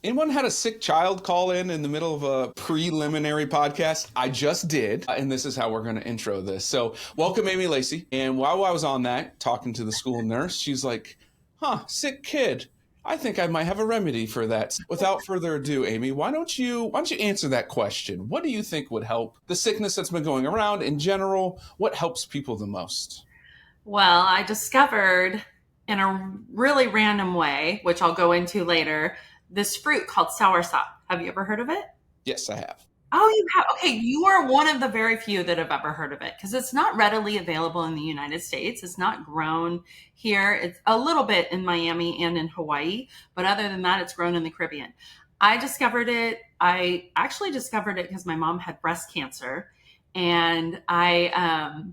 Anyone had a sick child call in the middle of a preliminary podcast? I just did, and this is how we're going to intro this. So welcome, Amy Lacey. And while I was on that, talking to the school nurse, she's like, sick kid. I think I might have a remedy for that. Without further ado, Amy, why don't you answer that question? What do you think would help the sickness that's been going around in general? What helps people the most? Well, I discovered in a really random way, which I'll go into later, this fruit called SourSop. Have you ever heard of it? Yes, I have. Oh, you have? Okay, you are one of the very few that have ever heard of it because it's not readily available in the United States. It's not grown here. It's a little bit in Miami and in Hawaii, but other than that, it's grown in the Caribbean. I discovered it. I actually discovered it because my mom had breast cancer, and I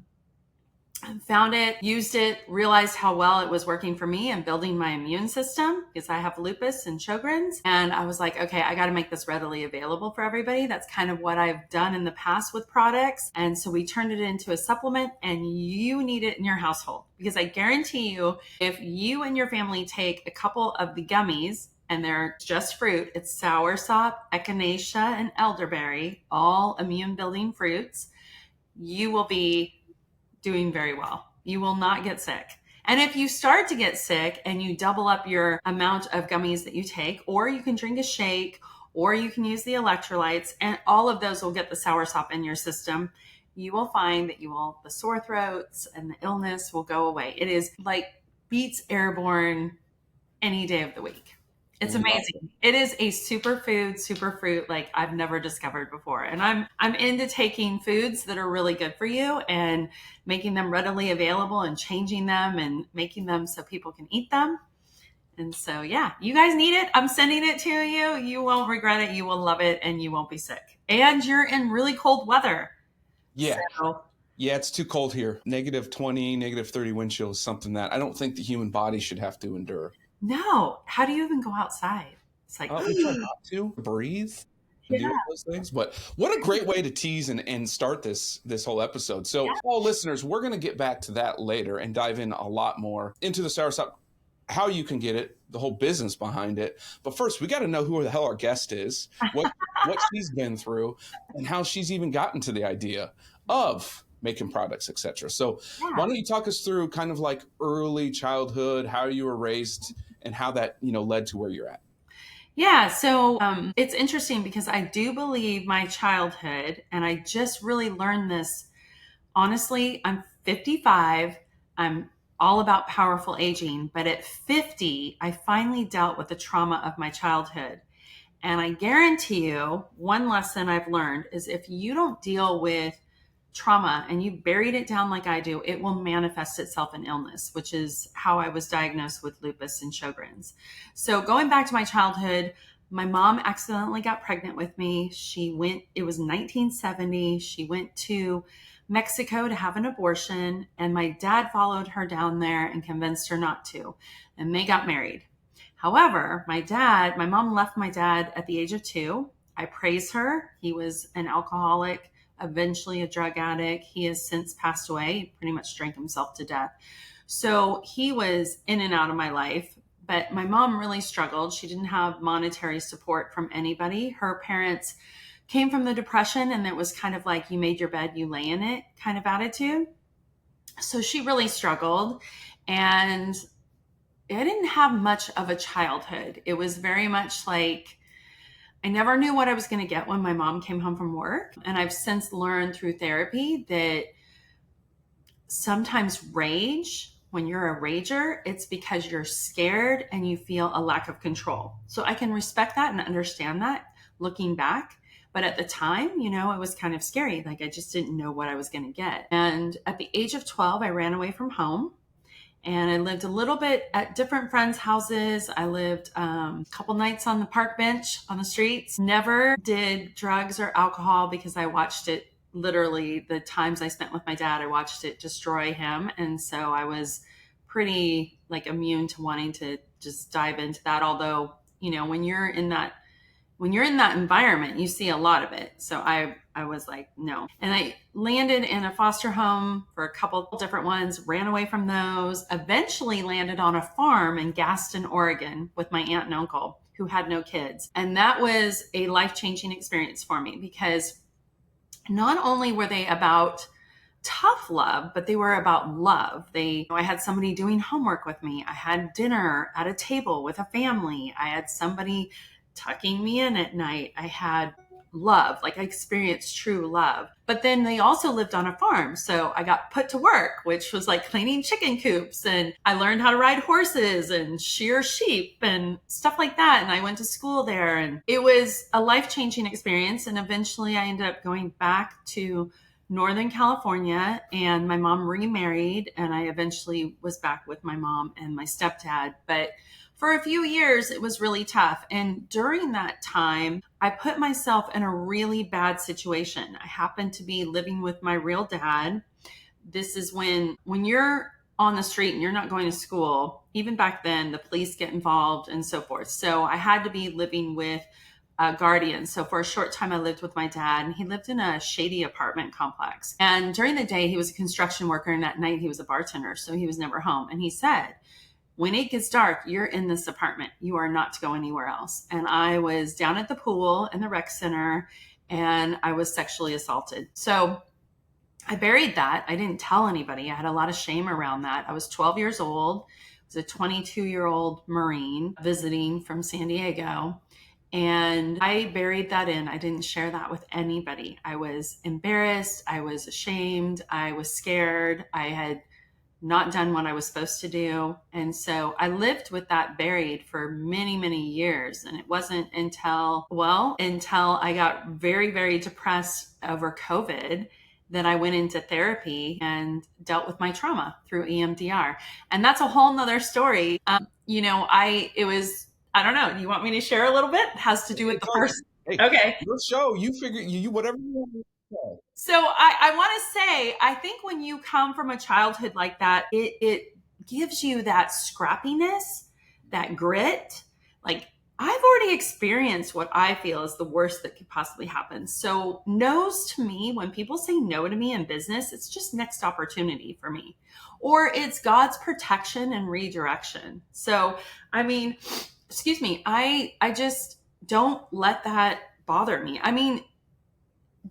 found it, used it, realized how well it was working for me and building my immune system because I have lupus and Sjogren's. And I was like, okay, I got to make this readily available for everybody. That's kind of what I've done in the past with products. And so we turned it into a supplement, and you need it in your household because I guarantee you, if you and your family take a couple of the gummies, and they're just fruit, it's SourSop, echinacea, and elderberry, all immune building fruits, you will be doing very well. You will not get sick. And if you start to get sick and you double up your amount of gummies that you take, or you can drink a shake, or you can use the electrolytes, and all of those will get the SourSop in your system, you will find that the sore throats and the illness will go away. It is like beats airborne any day of the week. It's amazing. It is a superfood like I've never discovered before. And I'm into taking foods that are really good for you and making them readily available and changing them and making them so people can eat them. And so, yeah, you guys need it. I'm sending it to you. You won't regret it. You will love it, and you won't be sick. And you're in really cold weather. Yeah. Yeah, it's too cold here. -20, -30 wind chill is something that I don't think the human body should have to endure. No. How do you even go outside? It's like, we try not to breathe and deal with those things. But what a great way to tease and start this whole episode. So, all listeners, we're going to get back to that later and dive in a lot more into the SourSop, how you can get it, the whole business behind it. But first, we got to know who the hell our guest is, what she's been through, and how she's even gotten to the idea of making products, etc. So why don't you talk us through kind of like early childhood, how you were raised, and how that, led to where you're at? Yeah. So it's interesting because I do believe my childhood, and I just really learned this. Honestly, I'm 55. I'm all about powerful aging. But at 50, I finally dealt with the trauma of my childhood. And I guarantee you, one lesson I've learned is if you don't deal with trauma and you buried it down like I do, it will manifest itself in illness, which is how I was diagnosed with lupus and Sjogren's. So going back to my childhood, my mom accidentally got pregnant with me. It was 1970. She went to Mexico to have an abortion, and my dad followed her down there and convinced her not to, and they got married. However, my mom left my dad at the age of 2. I praise her. He was an alcoholic, eventually a drug addict. He has since passed away. He pretty much drank himself to death. So he was in and out of my life, but my mom really struggled. She didn't have monetary support from anybody. Her parents came from the Depression, and it was kind of like you made your bed, you lay in it kind of attitude. So she really struggled, and I didn't have much of a childhood. It was very much like I never knew what I was going to get when my mom came home from work. And I've since learned through therapy that sometimes rage, when you're a rager, it's because you're scared and you feel a lack of control. So I can respect that and understand that looking back. But at the time, it was kind of scary. Like I just didn't know what I was going to get. And at the age of 12, I ran away from home. And I lived a little bit at different friends' houses. I lived a couple nights on the park bench on the streets. Never did drugs or alcohol because I watched it literally the times I spent with my dad. I watched it destroy him. And so I was pretty immune to wanting to just dive into that. Although, when you're in that environment, you see a lot of it. So I was like, no. And I landed in a foster home for a couple different ones, ran away from those, eventually landed on a farm in Gaston, Oregon with my aunt and uncle, who had no kids. And that was a life-changing experience for me, because not only were they about tough love, but they were about love. I had somebody doing homework with me. I had dinner at a table with a family. I had somebody tucking me in at night. I had love, like I experienced true love. But then they also lived on a farm. So I got put to work, which was like cleaning chicken coops. And I learned how to ride horses and shear sheep and stuff like that. And I went to school there, and it was a life-changing experience. And eventually I ended up going back to Northern California, and my mom remarried, and I eventually was back with my mom and my stepdad. But for a few years, it was really tough. And during that time, I put myself in a really bad situation. I happened to be living with my real dad. This is when you're on the street and you're not going to school, even back then, the police get involved and so forth. So I had to be living with a guardian. So for a short time, I lived with my dad, and he lived in a shady apartment complex. And during the day, he was a construction worker, and at night he was a bartender. So he was never home. And he said, when it gets dark, you're in this apartment. You are not to go anywhere else. And I was down at the pool in the rec center, and I was sexually assaulted. So I buried that. I didn't tell anybody. I had a lot of shame around that. I was 12 years old. I was a 22-year-old Marine visiting from San Diego. And I buried that in. I didn't share that with anybody. I was embarrassed. I was ashamed. I was scared. I had not done what I was supposed to do. And so I lived with that buried for many, many years. And it wasn't until I got very, very depressed over COVID that I went into therapy and dealt with my trauma through EMDR. And that's a whole nother story. I don't know. Do you want me to share a little bit? It has to do with the first. Hey, okay. Your show, you figure you whatever you want to say. So I want to say, I think when you come from a childhood like that, it gives you that scrappiness, that grit. Like, I've already experienced what I feel is the worst that could possibly happen. So no's to me, when people say no to me in business, it's just next opportunity for me, or it's God's protection and redirection. So, I mean, excuse me, I just don't let that bother me. I mean,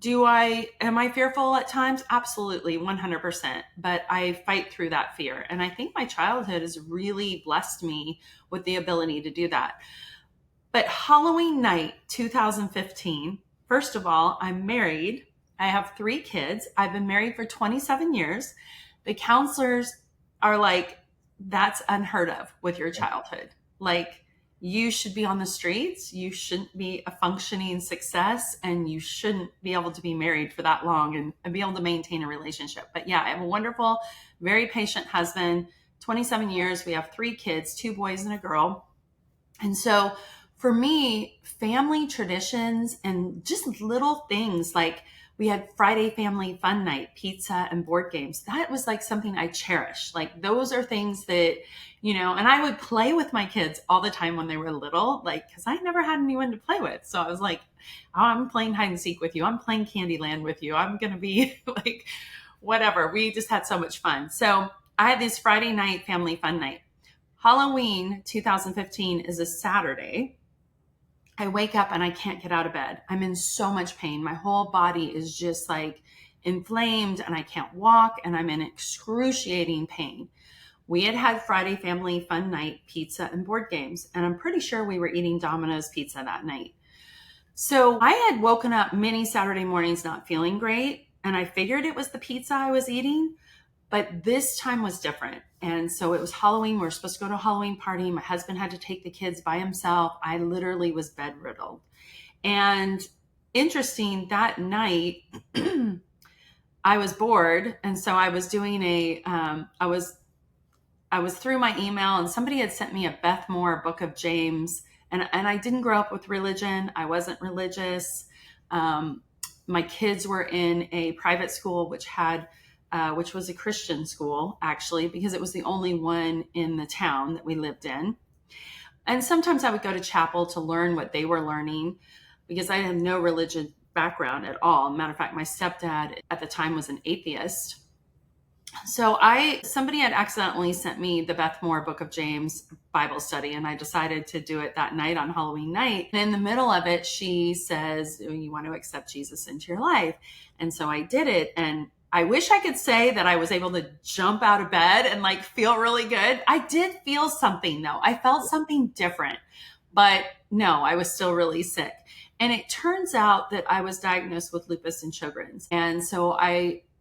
am I fearful at times? Absolutely, 100%. But I fight through that fear. And I think my childhood has really blessed me with the ability to do that. But Halloween night, 2015, first of all, I'm married. I have 3 kids. I've been married for 27 years. The counselors are like, that's unheard of with your childhood. Like, you should be on the streets. You shouldn't be a functioning success, and you shouldn't be able to be married for that long and be able to maintain a relationship. But yeah, I have a wonderful, very patient husband, 27 years. We have 3 kids, 2 boys and a girl. And so for me, family traditions and just little things like we had Friday family fun night, pizza and board games. That was like something I cherish. Like, those are things that, and I would play with my kids all the time when they were little, like, cause I never had anyone to play with. So I was like, oh, I'm playing hide and seek with you. I'm playing Candyland with you. I'm going to be like, whatever. We just had so much fun. So I had this Friday night family fun night. Halloween 2015 is a Saturday. I wake up and I can't get out of bed. I'm in so much pain. My whole body is just like inflamed, and I can't walk, and I'm in excruciating pain. We had Friday family fun night, pizza and board games, and I'm pretty sure we were eating Domino's pizza that night. So I had woken up many Saturday mornings not feeling great, and I figured it was the pizza I was eating, but this time was different. And so it was Halloween. We were supposed to go to a Halloween party. My husband had to take the kids by himself. I literally was bedriddled. And interesting, that night, I was bored. And so I was doing I was through my email, and somebody had sent me a Beth Moore book of James. And I didn't grow up with religion. I wasn't religious. My kids were in a private school, which was a Christian school, actually, because it was the only one in the town that we lived in. And sometimes I would go to chapel to learn what they were learning, because I had no religion background at all. Matter of fact, my stepdad at the time was an atheist. So somebody had accidentally sent me the Beth Moore Book of James Bible study, and I decided to do it that night on Halloween night. And in the middle of it, she says, you want to accept Jesus into your life. And so I did it. And I wish I could say that I was able to jump out of bed and like feel really good. I did feel something though. I felt something different, but no, I was still really sick. And it turns out that I was diagnosed with lupus and Sjogren's. And so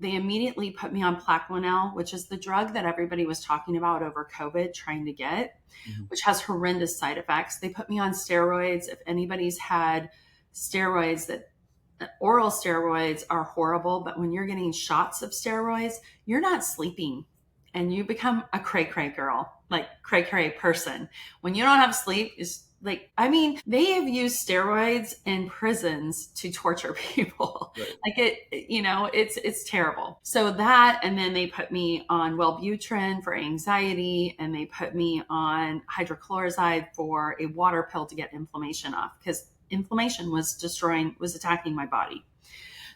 they immediately put me on Plaquenil, which is the drug that everybody was talking about over COVID trying to get, which has horrendous side effects. They put me on steroids. If anybody's had steroids, that oral steroids are horrible, but when you're getting shots of steroids, you're not sleeping and you become a cray-cray girl, like cray-cray person. When you don't have sleep, is like, I mean, they have used steroids in prisons to torture people. Right. Like it's terrible. So that, and then they put me on Wellbutrin for anxiety, and they put me on hydrochloroside for a water pill to get inflammation off, because inflammation was attacking my body.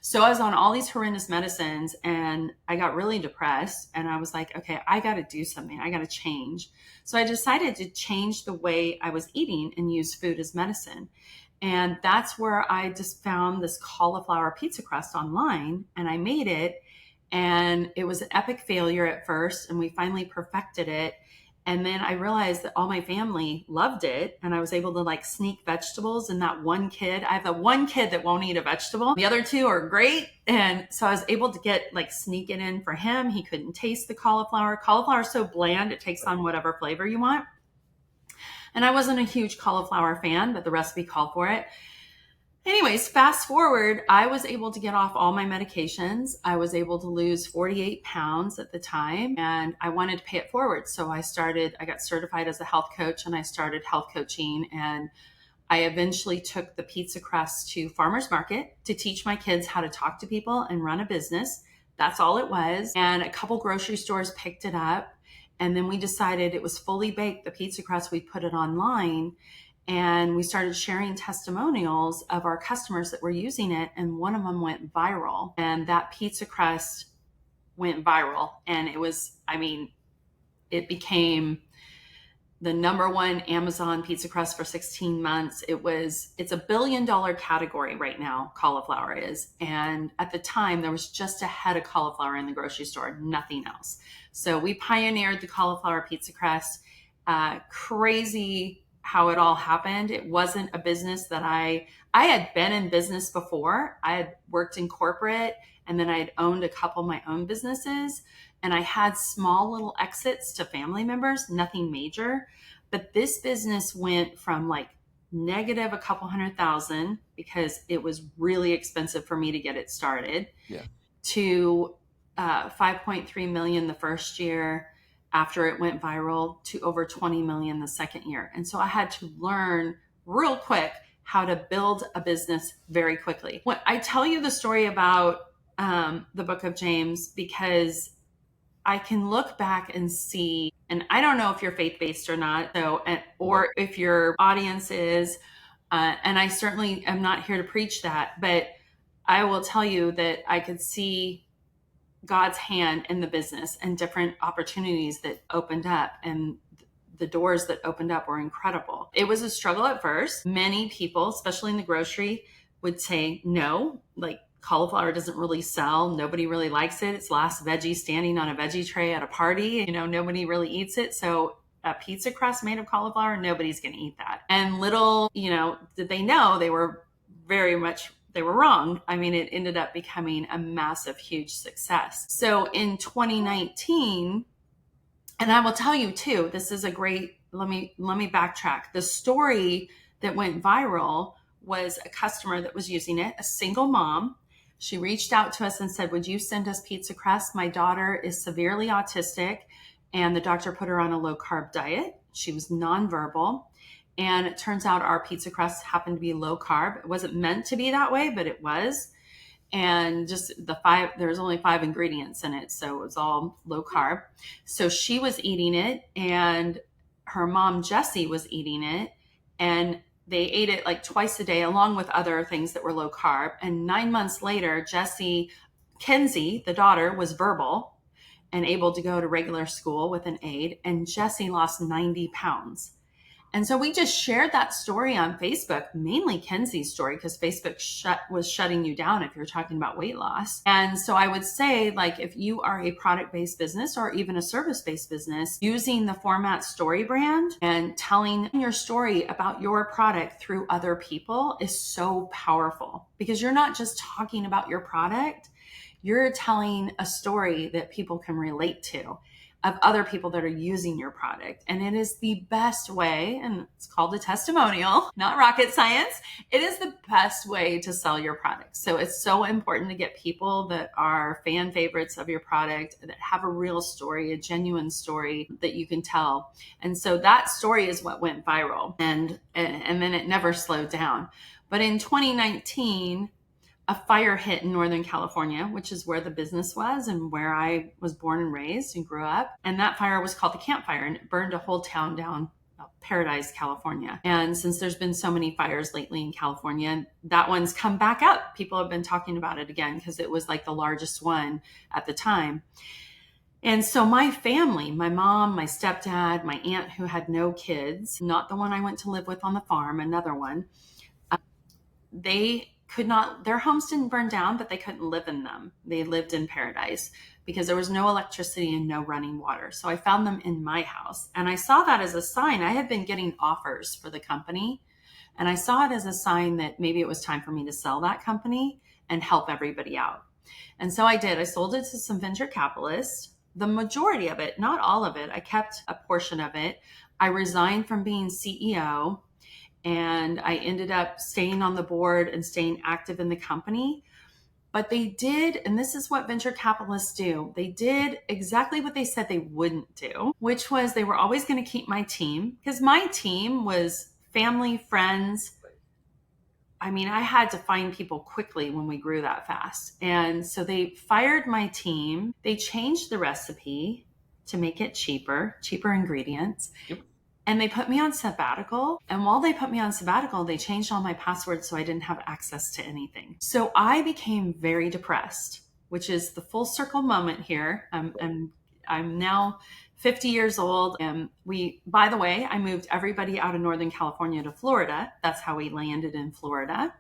So I was on all these horrendous medicines and I got really depressed, and I was like, okay, I got to do something. I got to change. So I decided to change the way I was eating and use food as medicine. And that's where I just found this cauliflower pizza crust online, and I made it, and it was an epic failure at first, and we finally perfected it. And then I realized that all my family loved it, and I was able to like sneak vegetables. And that one kid, I have the one kid that won't eat a vegetable. The other two are great. And so I was able to sneak it in for him. He couldn't taste the cauliflower. Cauliflower is so bland, it takes on whatever flavor you want. And I wasn't a huge cauliflower fan, but the recipe called for it. Anyways, fast forward, I was able to get off all my medications. I was able to lose 48 pounds at the time, and I wanted to pay it forward. So I got certified as a health coach, and I started health coaching. And I eventually took the pizza crust to farmers market to teach my kids how to talk to people and run a business. That's all it was. And a couple grocery stores picked it up. And then we decided it was fully baked, the pizza crust. We put it online. And we started sharing testimonials of our customers that were using it. And one of them went viral. And that pizza crust went viral. And it became the #1 Amazon pizza crust for 16 months. It's a $1 billion category right now, cauliflower is. And at the time, there was just a head of cauliflower in the grocery store, nothing else. So we pioneered the cauliflower pizza crust. Crazy how it all happened. It wasn't a business that I had been in business before. I had worked in corporate, and then I had owned a couple of my own businesses, and I had small little exits to family members, nothing major. But this business went from like negative a couple $100,000 because it was really expensive for me to get it started, to 5.3 million the first year after it went viral, to over 20 million the second year. And so I had to learn real quick how to build a business very quickly. When I tell you the story about the Book of James, because I can look back and see, and I don't know if you're faith-based or not, or if your audience is, and I certainly am not here to preach that, but I will tell you that I could see God's hand in the business and different opportunities that opened up, and the doors that opened up were incredible. It was a struggle at first. Many people, especially in the grocery, would say no, like cauliflower doesn't really sell. Nobody really likes it. It's last veggie standing on a veggie tray at a party. Nobody really eats it. So a pizza crust made of cauliflower, nobody's going to eat that. And little, did they know they were wrong. I mean, it ended up becoming a massive, huge success. So in 2019, and I will tell you too, this is a great, let me backtrack. The story that went viral was a customer that was using it, a single mom. She reached out to us and said, would you send us pizza crust? My daughter is severely autistic, and the doctor put her on a low carb diet. She was nonverbal. And it turns out our pizza crust happened to be low carb. It wasn't meant to be that way, but it was. And just there's only 5 ingredients in it. So it was all low carb. So she was eating it, and her mom, Jessie, was eating it. And they ate it like twice a day, along with other things that were low carb. And 9 months later, Kenzie, the daughter, was verbal. and able to go to regular school with an aide. And Jesse lost 90 pounds. And so we just shared that story on Facebook, mainly Kenzie's story, because Facebook was shutting you down if you're talking about weight loss. And so I would say, like, if you are a product-based business or even a service-based business, using the format story brand and telling your story about your product through other people is so powerful, because you're not just talking about your product, you're telling a story that people can relate to, of other people that are using your product. And it is the best way, and it's called a testimonial, not rocket science. It is the best way to sell your product. So it's so important to get people that are fan favorites of your product, that have a real story, a genuine story that you can tell. And so that story is what went viral. And then it never slowed down. But in 2019, a fire hit in Northern California, which is where the business was and where I was born and raised and grew up. And that fire was called the Camp Fire, and it burned a whole town down, Paradise, California. And since there's been so many fires lately in California, that one's come back up. People have been talking about it again because it was like the largest one at the time. And so my family, my mom, my stepdad, my aunt who had no kids, not the one I went to live with on the farm, another one, they could not, their homes didn't burn down, but they couldn't live in them. They lived in Paradise because there was no electricity and no running water. So I found them in my house, and I saw that as a sign. I had been getting offers for the company, and I saw it as a sign that maybe it was time for me to sell that company and help everybody out. And so I did. I sold it to some venture capitalists, the majority of it, not all of it. I kept a portion of it. I resigned from being CEO, and I ended up staying on the board and staying active in the company. But they did, and this is what venture capitalists do, they did exactly what they said they wouldn't do, which was they were always going to keep my team, because my team was family, friends. I mean, I had to find people quickly when we grew that fast. And so they fired my team. They changed the recipe to make it cheaper ingredients. Yep. And they put me on sabbatical. And while they put me on sabbatical, they changed all my passwords so I didn't have access to anything. So I became very depressed, which is the full circle moment here. I'm now 50 years old. And by the way, I moved everybody out of Northern California to Florida. That's how we landed in Florida,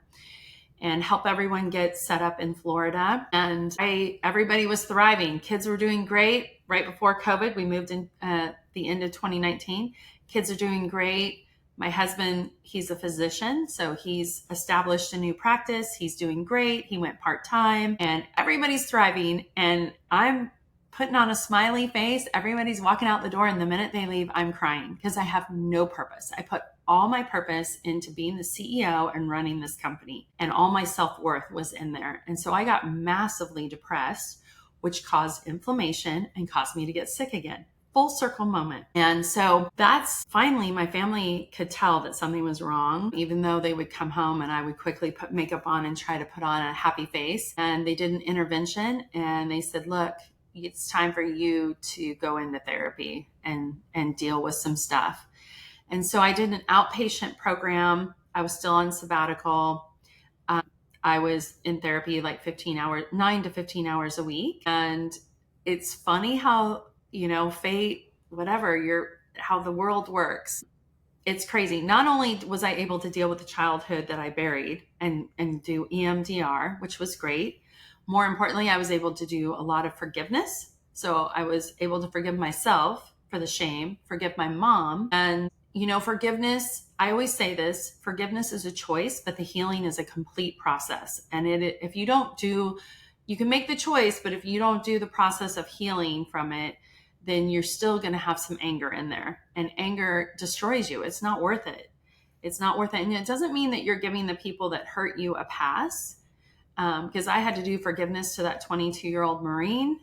and help everyone get set up in Florida. And everybody was thriving. Kids were doing great. Right before COVID, we moved in the end of 2019. Kids are doing great. My husband, he's a physician, so he's established a new practice. He's doing great. He went part-time, and everybody's thriving. And I'm putting on a smiley face. Everybody's walking out the door, and the minute they leave, I'm crying because I have no purpose. I put all my purpose into being the CEO and running this company, and all my self-worth was in there. And so I got massively depressed, which caused inflammation and caused me to get sick again. Full circle moment. And so that's finally, my family could tell that something was wrong, even though they would come home and I would quickly put makeup on and try to put on a happy face. And they did an intervention, and they said, look, it's time for you to go into therapy and deal with some stuff. And so I did an outpatient program. I was still on sabbatical. I was in therapy like 9 to 15 hours a week. And it's funny how, fate, how the world works. It's crazy. Not only was I able to deal with the childhood that I buried and do EMDR, which was great. More importantly, I was able to do a lot of forgiveness. So I was able to forgive myself for the shame, forgive my mom. And, forgiveness, I always say this, forgiveness is a choice, but the healing is a complete process. And if you don't do, you can make the choice, but if you don't do the process of healing from it, then you're still going to have some anger in there, and anger destroys you. It's not worth it. It's not worth it. And it doesn't mean that you're giving the people that hurt you a pass. Because I had to do forgiveness to that 22-year-old Marine.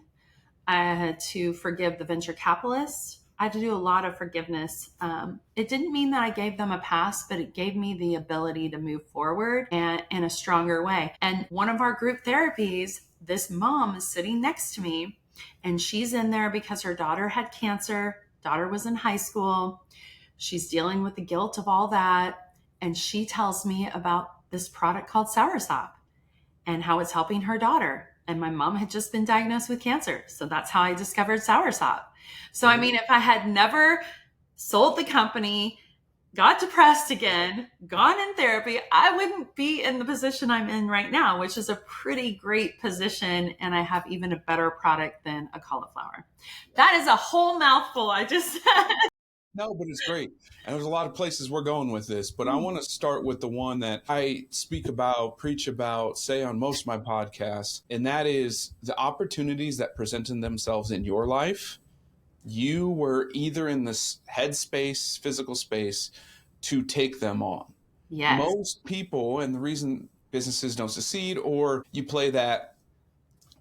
I had to forgive the venture capitalist. I had to do a lot of forgiveness. It didn't mean that I gave them a pass, but it gave me the ability to move forward and in a stronger way. And one of our group therapies, this mom is sitting next to me, and she's in there because her daughter had cancer. Daughter was in high school. She's dealing with the guilt of all that. And she tells me about this product called SourSop and how it's helping her daughter. and my mom had just been diagnosed with cancer. So that's how I discovered SourSop. So, I mean, if I had never sold the company, got depressed again, gone in therapy, I wouldn't be in the position I'm in right now, which is a pretty great position. And I have even a better product than a cauliflower. That is a whole mouthful I just said. No, but it's great. And there's a lot of places we're going with this, but I want to start with the one that I speak about, preach about, say on most of my podcasts, and that is the opportunities that presented themselves in your life. You were either in this headspace, physical space, to take them on. Yes. Most people, and the reason businesses don't succeed, or you play that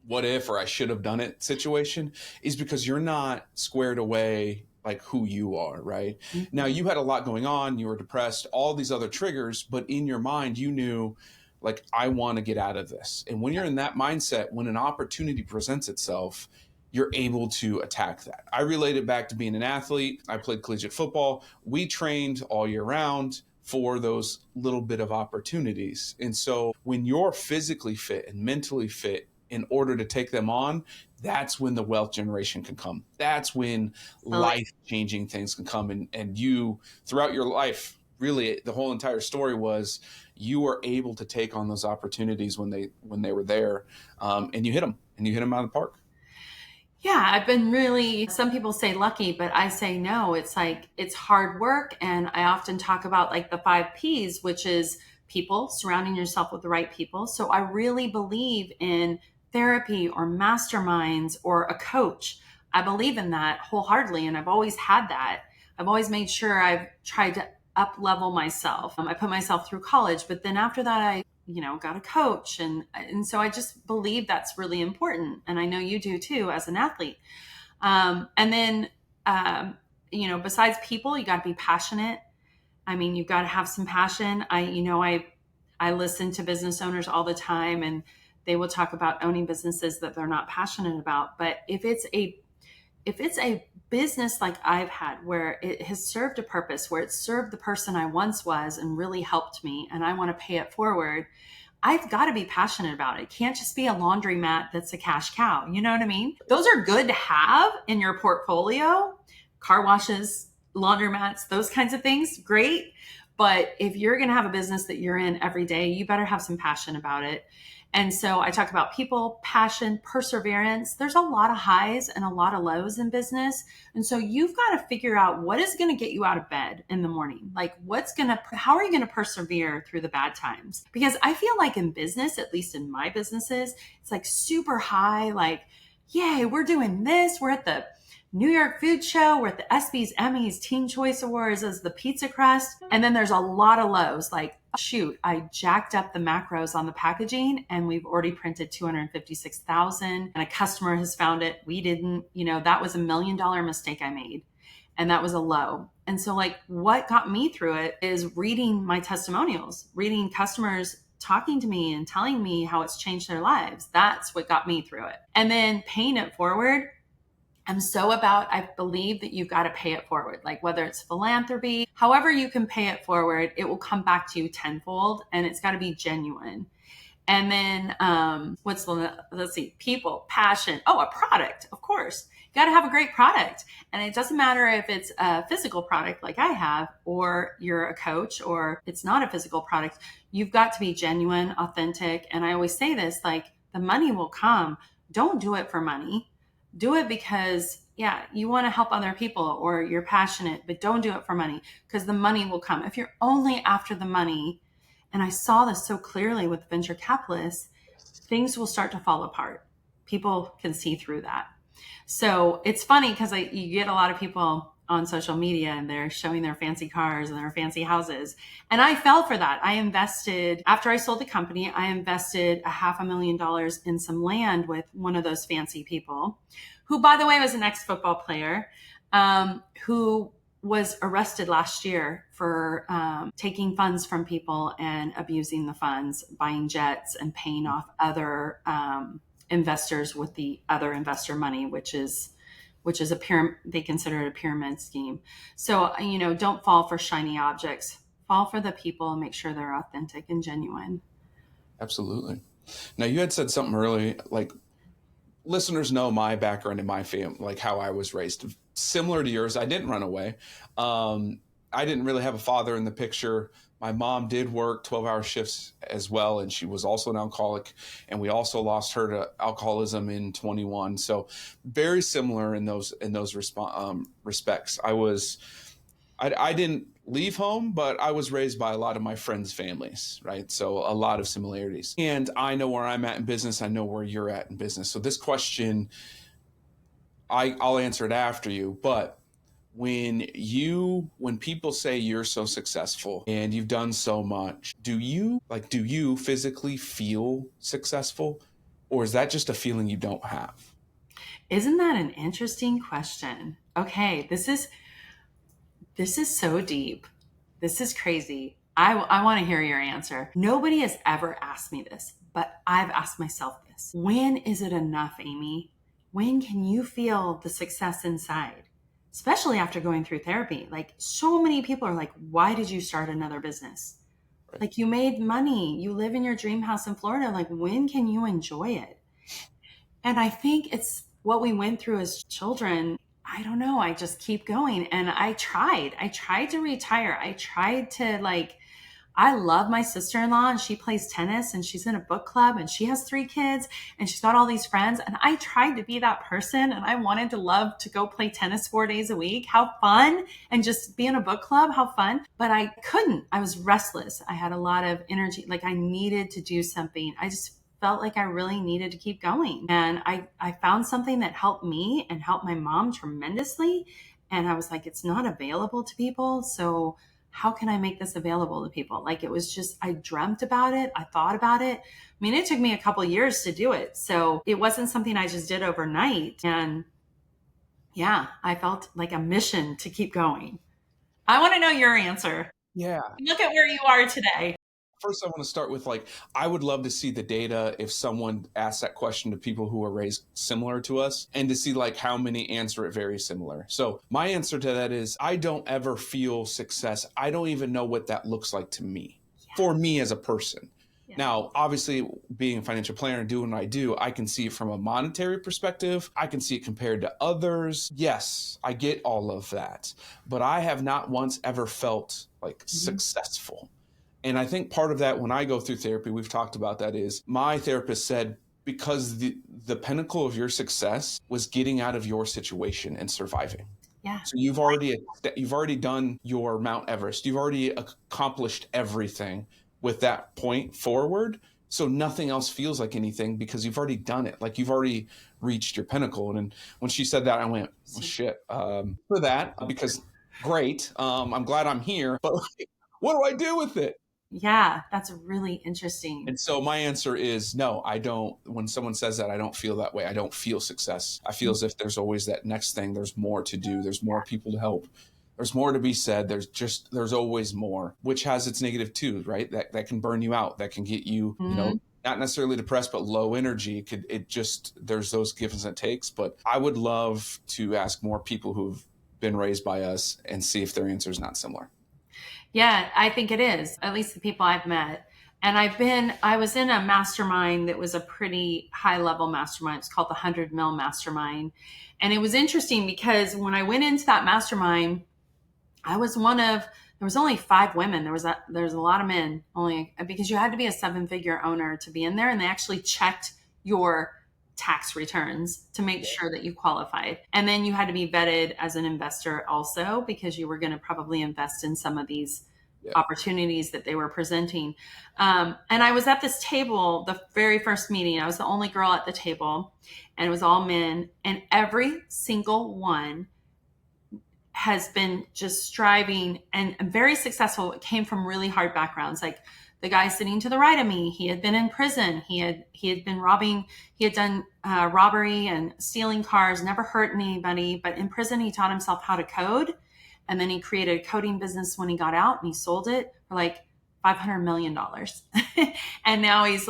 what if or I should have done it situation, is because you're not squared away like who you are, right? Mm-hmm. Now, you had a lot going on, you were depressed, all these other triggers, but in your mind, you knew, like, I want to get out of this. And when you're in that mindset, when an opportunity presents itself, you're able to attack that. I relate it back to being an athlete. I played collegiate football. We trained all year round for those little bit of opportunities. And so when you're physically fit and mentally fit in order to take them on, that's when the wealth generation can come. That's when life-changing things can come. And you, throughout your life, really the whole entire story was you were able to take on those opportunities when they were there, and you hit them out of the park. Yeah, I've been really, some people say lucky, but I say no. It's like, it's hard work. And I often talk about like the 5 Ps, which is people, surrounding yourself with the right people. So I really believe in therapy or masterminds or a coach. I believe in that wholeheartedly. And I've always had that. I've always made sure I've tried to up level myself. I put myself through college, but then after that, I got a coach. And so I just believe that's really important. And I know you do too, as an athlete. And then, besides people, you got to be passionate. I mean, you've got to have some passion. I listen to business owners all the time, and they will talk about owning businesses that they're not passionate about. But if it's a business like I've had, where it has served a purpose, where it served the person I once was and really helped me, and I want to pay it forward, I've got to be passionate about it. It can't just be a laundromat that's a cash cow. You know what I mean? Those are good to have in your portfolio. Car washes, laundromats, those kinds of things, great. But if you're going to have a business that you're in every day, you better have some passion about it. And so I talk about people, passion, perseverance. There's a lot of highs and a lot of lows in business. And so you've got to figure out what is going to get you out of bed in the morning. Like how are you going to persevere through the bad times? Because I feel like in business, at least in my businesses, it's like super high, like, yay, we're doing this. We're at the New York Food Show, we're at the ESPYs, Emmys, Teen Choice Awards as the pizza crust. And then there's a lot of lows, like, shoot, I jacked up the macros on the packaging and we've already printed 256,000 and a customer has found it. We didn't, that was $1 million mistake I made. And that was a low. And so like what got me through it is reading my testimonials, reading customers talking to me and telling me how it's changed their lives. That's what got me through it. And then paying it forward. I believe that you've got to pay it forward, like whether it's philanthropy, however you can pay it forward, it will come back to you tenfold, and it's got to be genuine. And then people, passion. Oh, a product, of course. You got to have a great product. And it doesn't matter if it's a physical product like I have, or you're a coach, or it's not a physical product. You've got to be genuine, authentic. And I always say this, like, the money will come. Don't do it for money. Do it because, you want to help other people or you're passionate, but don't do it for money, because the money will come. If you're only after the money, and I saw this so clearly with venture capitalists, things will start to fall apart. People can see through that. So it's funny because you get a lot of people on social media and they're showing their fancy cars and their fancy houses. And I fell for that. After I sold the company, I invested $500,000 in some land with one of those fancy people, who, by the way, was an ex-football player, who was arrested last year for taking funds from people and abusing the funds, buying jets and paying off other investors with the other investor money, which is a pyramid. They consider it a pyramid scheme. So, don't fall for shiny objects. Fall for the people and make sure they're authentic and genuine. Absolutely. Now, you had said something early, like listeners know my background and my family, like how I was raised. Similar to yours, I didn't run away. I didn't really have a father in the picture. My mom did work 12-hour shifts as well, and she was also an alcoholic. And we also lost her to alcoholism in 21. So very similar in those respects. I didn't leave home, but I was raised by a lot of my friends' families, right? So a lot of similarities. And I know where I'm at in business. I know where you're at in business. So this question, I'll answer it after you. But when people say you're so successful and you've done so much, do you physically feel successful? Or is that just a feeling you don't have? Isn't that an interesting question? Okay, this is so deep. This is crazy. I want to hear your answer. Nobody has ever asked me this, but I've asked myself this. When is it enough, Amy? When can you feel the success inside? Especially after going through therapy. Like, so many people are like, why did you start another business? Right. Like, you made money. You live in your dream house in Florida. Like, when can you enjoy it? And I think it's what we went through as children. I don't know. I just keep going. And I tried to retire. I tried to I love my sister-in-law, and she plays tennis, and she's in a book club, and she has 3 kids, and she's got all these friends. And I tried to be that person, and I wanted to love to go play tennis 4 days a week. How fun. And just be in a book club. How fun. But I couldn't. I was restless. I had a lot of energy. Like, I needed to do something. I just felt like I really needed to keep going. And I found something that helped me and helped my mom tremendously. And I was like, it's not available to people. So how can I make this available to people? Like, it was just, I dreamt about it. I thought about it. I mean, it took me a couple of years to do it. So it wasn't something I just did overnight. And yeah, I felt like a mission to keep going. I want to know your answer. Yeah. Look at where you are today. First, I want to start with I would love to see the data if someone asks that question to people who are raised similar to us, and to see how many answer it very similar. So my answer to that is I don't ever feel success. I don't even know what that looks like to me, for me as a person. Yeah. Now, obviously, being a financial planner and doing what I do, I can see it from a monetary perspective. I can see it compared to others. Yes, I get all of that. But I have not once ever felt successful. And I think part of that, when I go through therapy, we've talked about that, is my therapist said, because the pinnacle of your success was getting out of your situation and surviving. Yeah. So you've already done your Mount Everest. You've already accomplished everything with that point forward. So nothing else feels like anything, because you've already done it. Like, you've already reached your pinnacle. And then when she said that, I went, well, shit, for that, because great. I'm glad I'm here, but what do I do with it? Yeah, that's really interesting. And so my answer is no, I don't. When someone says that, I don't feel that way. I don't feel success. I feel as if there's always that next thing. There's more to do. There's more people to help. There's more to be said. There's always more, which has its negative too, right? That can burn you out. That can get you, not necessarily depressed, but low energy. There's those gives and takes. But I would love to ask more people who've been raised by us and see if their answer is not similar. Yeah, I think it is, at least the people I've met. And I was in a mastermind that was a pretty high level mastermind. It's called the 100 Mil Mastermind. And it was interesting because when I went into that mastermind, I was there was only 5 women. There was a lot of men, only because you had to be a 7-figure owner to be in there. And they actually checked your tax returns to make sure that you qualified. And then you had to be vetted as an investor also, because you were going to probably invest in some of these opportunities that they were presenting. And I was at this table, the very first meeting. I was the only girl at the table, and it was all men. And every single one has been just striving and very successful. It came from really hard backgrounds. Like, the guy sitting to the right of me, he had been in prison. He had been robbing. He had done robbery and stealing cars, never hurt anybody. But in prison, he taught himself how to code. And then he created a coding business when he got out, and he sold it for $500 million. And now he's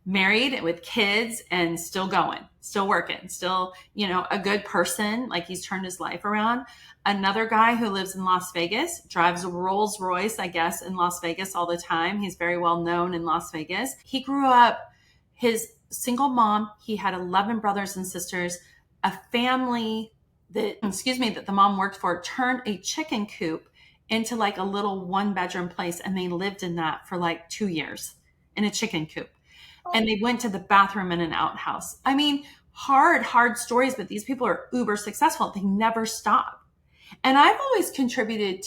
married with kids and still going, still working, still, a good person. He's turned his life around. Another guy who lives in Las Vegas, drives a Rolls Royce, I guess, in Las Vegas all the time. He's very well known in Las Vegas. He grew up his single mom, he had 11 brothers and sisters, a family that the mom worked for turned a chicken coop into like a little 1-bedroom place, and they lived in that for like 2 years in a chicken coop. And they went to the bathroom in an outhouse. I mean, hard stories, but these people are uber successful. They never stop. And I've always attributed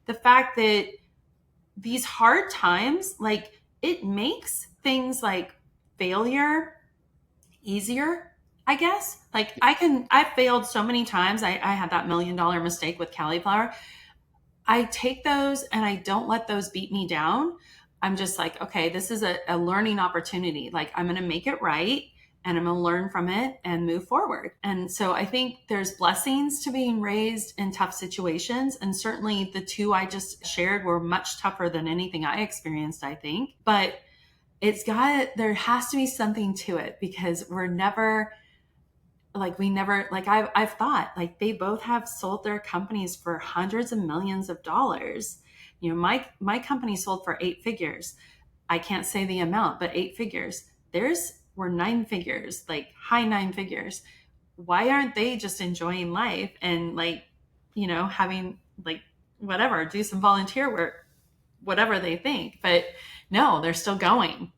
the fact that these hard times, like, it makes things like failure easier, I guess. Like, I failed so many times. I had that $1 million mistake with cauliflower. I take those and I don't let those beat me down. I'm just like, okay, this is a learning opportunity. Like, I'm going to make it right, and I'm going to learn from it and move forward. And so I think there's blessings to being raised in tough situations. And certainly the 2 I just shared were much tougher than anything I experienced, I think. But there has to be something to it, because I've thought, like, they both have sold their companies for hundreds of millions of dollars. You know, my company sold for 8 figures. I can't say the amount, but 8 figures. Theirs were 9 figures, like high 9 figures. Why aren't they just enjoying life and, like, you know, having, like, whatever, do some volunteer work, whatever they think? But no, they're still going.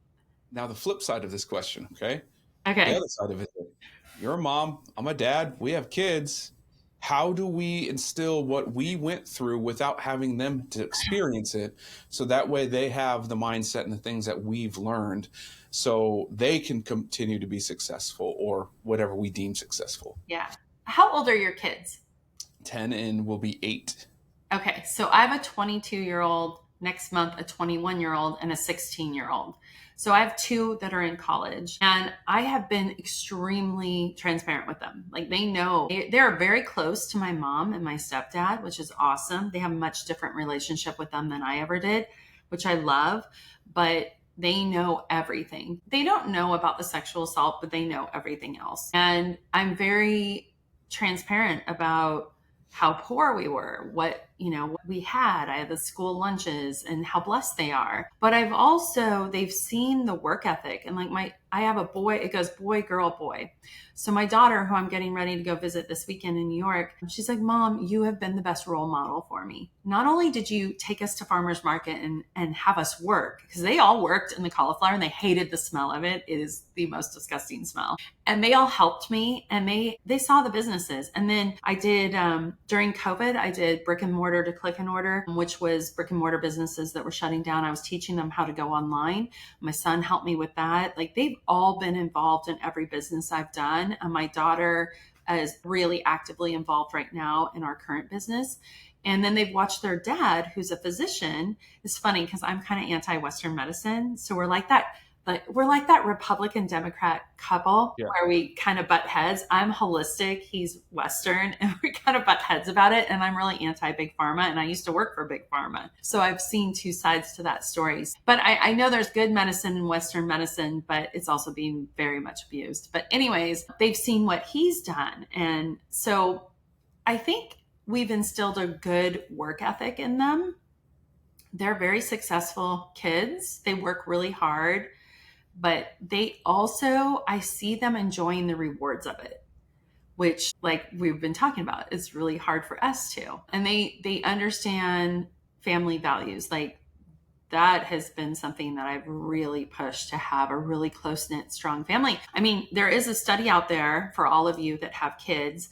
Now, the flip side of this question, okay? Okay. The other side of it, you're a mom, I'm a dad, we have kids. How do we instill what we went through without having them to experience it, so that way they have the mindset and the things that we've learned, so they can continue to be successful, or whatever we deem successful? Yeah. How old are your kids? 10 and will be 8. Okay, so I have a 22-year-old, next month a 21-year-old, and a 16-year-old. So I have 2 that are in college, and I have been extremely transparent with them. Like, they know they're very close to my mom and my stepdad, which is awesome. They have a much different relationship with them than I ever did, which I love, but they know everything. They don't know about the sexual assault, but they know everything else. And I'm very transparent about how poor we were, what we had. I had the school lunches and how blessed they are. But they've seen the work ethic, and like I have a boy, it goes boy, girl, boy. So my daughter, who I'm getting ready to go visit this weekend in New York, she's like, Mom, you have been the best role model for me. Not only did you take us to farmer's market and have us work, because they all worked in the cauliflower and they hated the smell of it. It is the most disgusting smell. And they all helped me, and they saw the businesses. And then I did, during COVID, I did brick and mortar to click and order, which was brick and mortar businesses that were shutting down. I was teaching them how to go online. My son helped me with that. Like, they've all been involved in every business I've done. My daughter is really actively involved right now in our current business. And then they've watched their dad, who's a physician. It's funny because I'm kind of anti-Western medicine. So we're like that Republican Democrat couple, yeah, where we kind of butt heads. I'm holistic, he's Western, and we kind of butt heads about it. And I'm really anti-big pharma, and I used to work for big pharma. So I've seen 2 sides to that story. But I know there's good medicine in Western medicine, but it's also being very much abused. But anyways, they've seen what he's done. And so I think we've instilled a good work ethic in them. They're very successful kids. They work really hard. But I see them enjoying the rewards of it, which, like we've been talking about, is really hard for us too. And they understand family values. Like, that has been something that I've really pushed, to have a really close-knit, strong family. I mean, there is a study out there for all of you that have kids,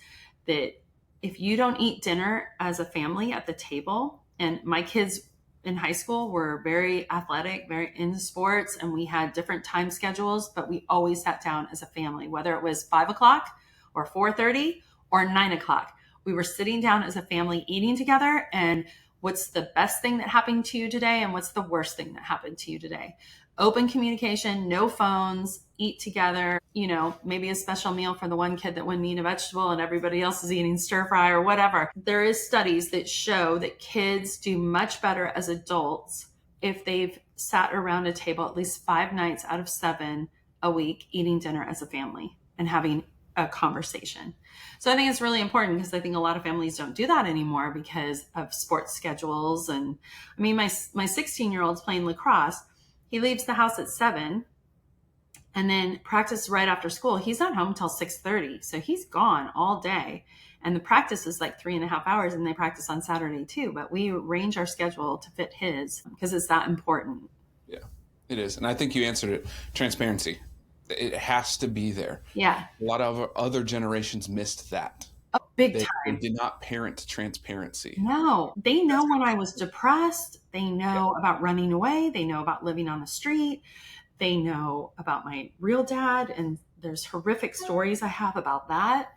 that if you don't eat dinner as a family at the table, and my kids in high school were very athletic, very into sports, and we had different time schedules, but we always sat down as a family, whether it was 5 o'clock or 4:30 or 9 o'clock. We were sitting down as a family, eating together, and what's the best thing that happened to you today, and what's the worst thing that happened to you today. Open communication, no phones, eat together, maybe a special meal for the one kid that wouldn't eat a vegetable and everybody else is eating stir fry or whatever. There is studies that show that kids do much better as adults if they've sat around a table at least 5 nights out of 7 a week, eating dinner as a family and having a conversation. So I think it's really important because I think a lot of families don't do that anymore because of sports schedules. And I mean, my 16-year-old's playing lacrosse. He leaves the house at 7 and then practice right after school. He's not home until 6:30. So he's gone all day. And the practice is like 3.5 hours, and they practice on Saturday too. But we arrange our schedule to fit his because it's that important. Yeah, it is. And I think you answered it. Transparency. It has to be there. Yeah. A lot of other generations missed that. Oh, big They time. did not parent transparency. No, they know when I was depressed. They know about running away. They know about living on the street. They know about my real dad. And there's horrific stories I have about that.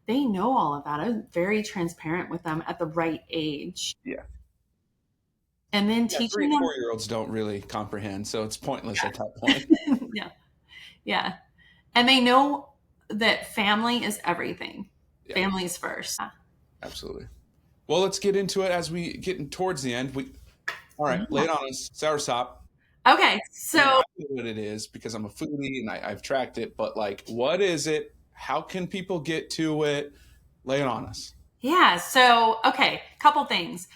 They know all of that. I'm very transparent with them at the right age. Yeah. And then Yeah, teaching 3 and them. 4-year-olds don't really comprehend, so it's pointless at that point. Yeah. Yeah. And they know that family is everything. Yeah. Family's first. Absolutely. Well, let's get into it as we get towards the end. All right, lay it on us. SourSop. Okay, so I know what it is because I'm a foodie and I've tracked it, but like, what is it? How can people get to it? Lay it on us. Yeah, so, okay, couple things.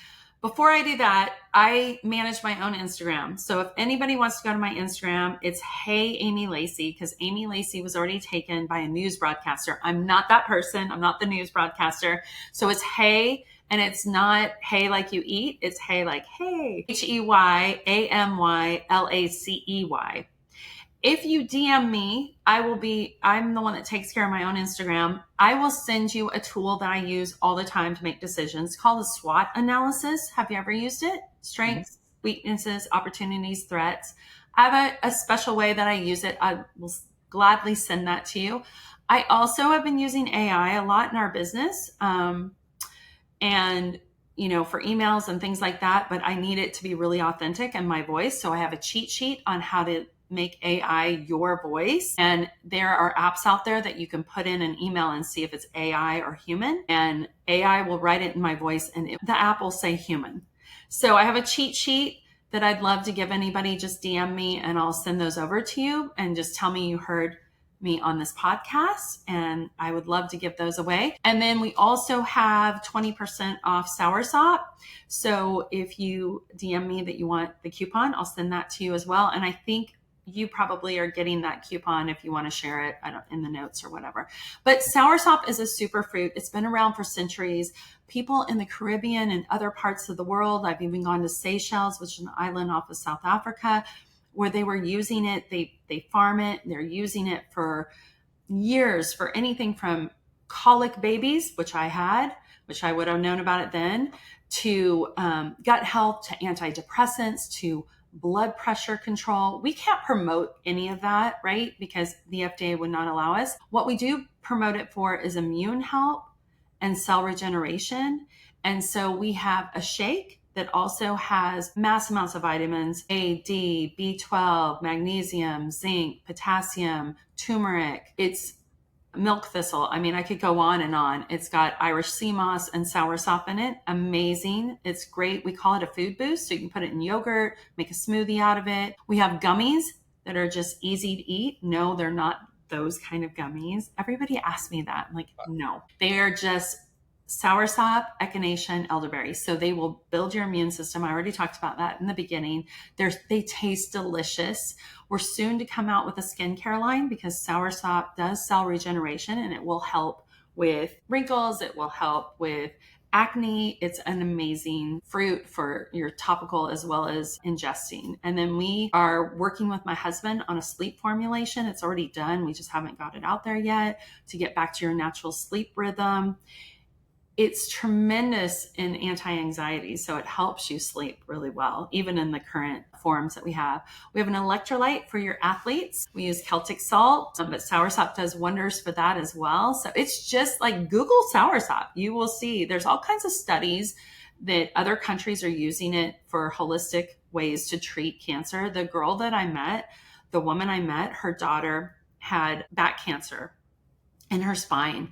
Before I do that, I manage my own Instagram. So if anybody wants to go to my Instagram, it's Hey Amy Lacey, because Amy Lacey was already taken by a news broadcaster. I'm not that person. I'm not the news broadcaster. So it's Hey, and it's not Hey like you eat. It's Hey like hey. HeyAmyLacey. If you DM me, I'm the one that takes care of my own Instagram. I will send you a tool that I use all the time to make decisions called a SWOT analysis. Have you ever used it? Strengths, weaknesses, opportunities, threats. I have a special way that I use it. I will gladly send that to you. I also have been using AI a lot in our business. And for emails and things like that, but I need it to be really authentic in my voice. So I have a cheat sheet on how to make AI your voice. And there are apps out there that you can put in an email and see if it's AI or human. And AI will write it in my voice and the app will say human. So I have a cheat sheet that I'd love to give anybody. Just DM me and I'll send those over to you and just tell me you heard me on this podcast, and I would love to give those away. And then we also have 20% off SourSop. So if you DM me that you want the coupon, I'll send that to you as well. And I think you probably are getting that coupon if you want to share it in the notes or whatever. But SourSop is a superfruit. It's been around for centuries. People in the Caribbean and other parts of the world, I've even gone to Seychelles, which is an island off of South Africa, where they were using it. They farm it. They're using it for years for anything from colic babies, which I would have known about it then, to gut health, to antidepressants, to blood pressure control. We can't promote any of that, right? Because the FDA would not allow us. What we do promote it for is immune health and cell regeneration. And so we have a shake that also has mass amounts of vitamins, A, D, B12, magnesium, zinc, potassium, turmeric. It's milk thistle. I mean, I could go on and on. It's got Irish sea moss and SourSop in it. Amazing. It's great. We call it a food boost. So you can put it in yogurt, make a smoothie out of it. We have gummies that are just easy to eat. No, they're not those kind of gummies. Everybody asks me that. I'm like, no, they are just SourSop, echinacea, elderberry. So they will build your immune system. I already talked about that in the beginning. They taste delicious. We're soon to come out with a skincare line because SourSop does cell regeneration and it will help with wrinkles. It will help with acne. It's an amazing fruit for your topical as well as ingesting. And then we are working with my husband on a sleep formulation. It's already done. We just haven't got it out there yet to get back to your natural sleep rhythm. It's tremendous in anti-anxiety, so it helps you sleep really well, even in the current forms that we have. We have an electrolyte for your athletes. We use Celtic salt, but SourSop does wonders for that as well. So it's just like Google SourSop. You will see there's all kinds of studies that other countries are using it for holistic ways to treat cancer. The girl that I met, the woman I met, her daughter had back cancer in her spine.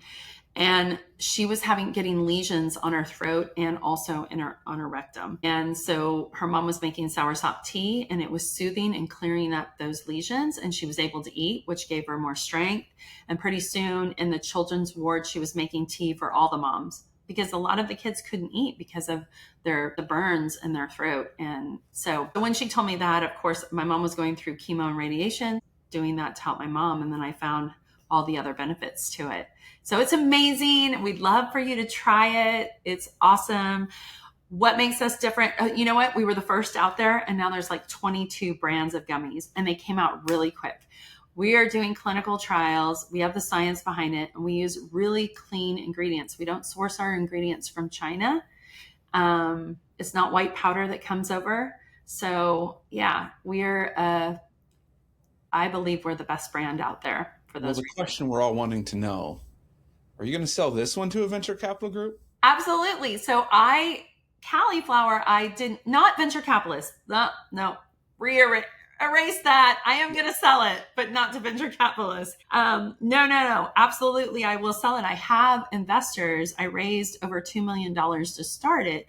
and she was getting lesions on her throat and also on her rectum. And so her mom was making SourSop tea, and it was soothing and clearing up those lesions, and she was able to eat, which gave her more strength. And pretty soon in the children's ward, she was making tea for all the moms, because a lot of the kids couldn't eat because of the burns in their throat. And so when she told me that, of course, my mom was going through chemo and radiation, doing that to help my mom. And then I found all the other benefits to it. So it's amazing. We'd love for you to try it. It's awesome. What makes us different? You know what? We were the first out there, and now there's like 22 brands of gummies, and they came out really quick. We are doing clinical trials. We have the science behind it, and we use really clean ingredients. We don't source our ingredients from China. It's not white powder that comes over. So yeah, I believe we're the best brand out there for those. Well, the question we're all wanting to know, are you going to sell this one to a venture capital group? Absolutely. So cauliflower, I did not venture capitalist. No, erase that. I am going to sell it, but not to venture capitalists. No. Absolutely. I will sell it. I have investors. I raised over $2 million to start it.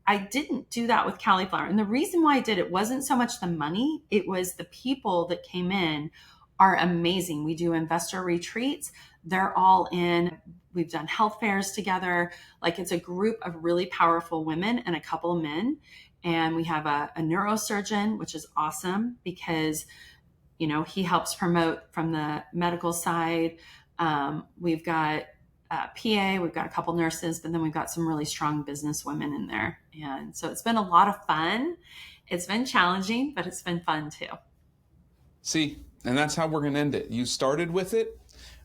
I didn't do that with cauliflower. And the reason why I did it wasn't so much the money. It was the people that came in are amazing. We do investor retreats. They're all in. We've done health fairs together. Like, it's a group of really powerful women and a couple of men. And we have a neurosurgeon, which is awesome because, he helps promote from the medical side. We've got PA, we've got a couple nurses, but then we've got some really strong business women in there. And so it's been a lot of fun. It's been challenging, but it's been fun too. See, and that's how we're going to end it. You started with it.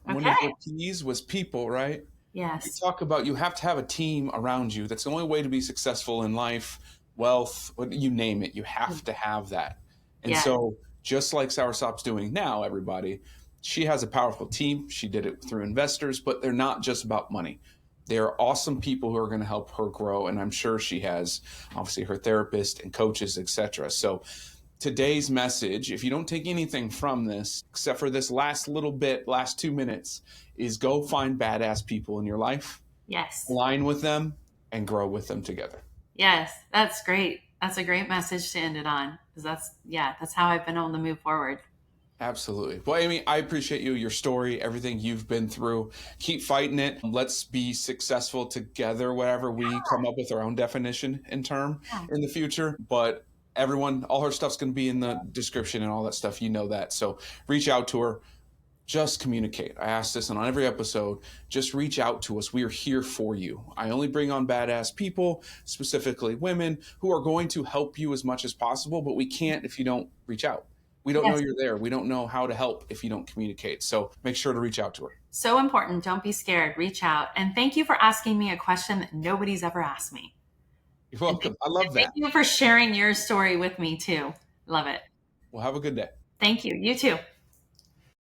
Okay. One of the keys was people, right? Yes. You talk about you have to have a team around you. That's the only way to be successful in life, wealth, you name it. You have to have that. And so just like SourSop's doing now, everybody, she has a powerful team. She did it through investors, but they're not just about money. They're awesome people who are going to help her grow. And I'm sure she has obviously her therapist and coaches, etc. So today's message, if you don't take anything from this, except for this last 2 minutes, is go find badass people in your life. Yes. Align with them and grow with them together. Yes, that's great. That's a great message to end it on, because that's how I've been able to move forward. Absolutely. Well, Amy, I appreciate you, your story, everything you've been through. Keep fighting it. Let's be successful together, whatever we come up with our own definition in the future. But everyone, all her stuff's going to be in the description and all that stuff. You know that. So reach out to her. Just communicate. I ask this on every episode. Just reach out to us. We are here for you. I only bring on badass people, specifically women, who are going to help you as much as possible, but we can't if you don't reach out. We don't know you're there. We don't know how to help if you don't communicate. So make sure to reach out to her. So important. Don't be scared. Reach out. And thank you for asking me a question that nobody's ever asked me. You're welcome. I love that. Thank you for sharing your story with me too. Love it. Well, have a good day. Thank you. You too.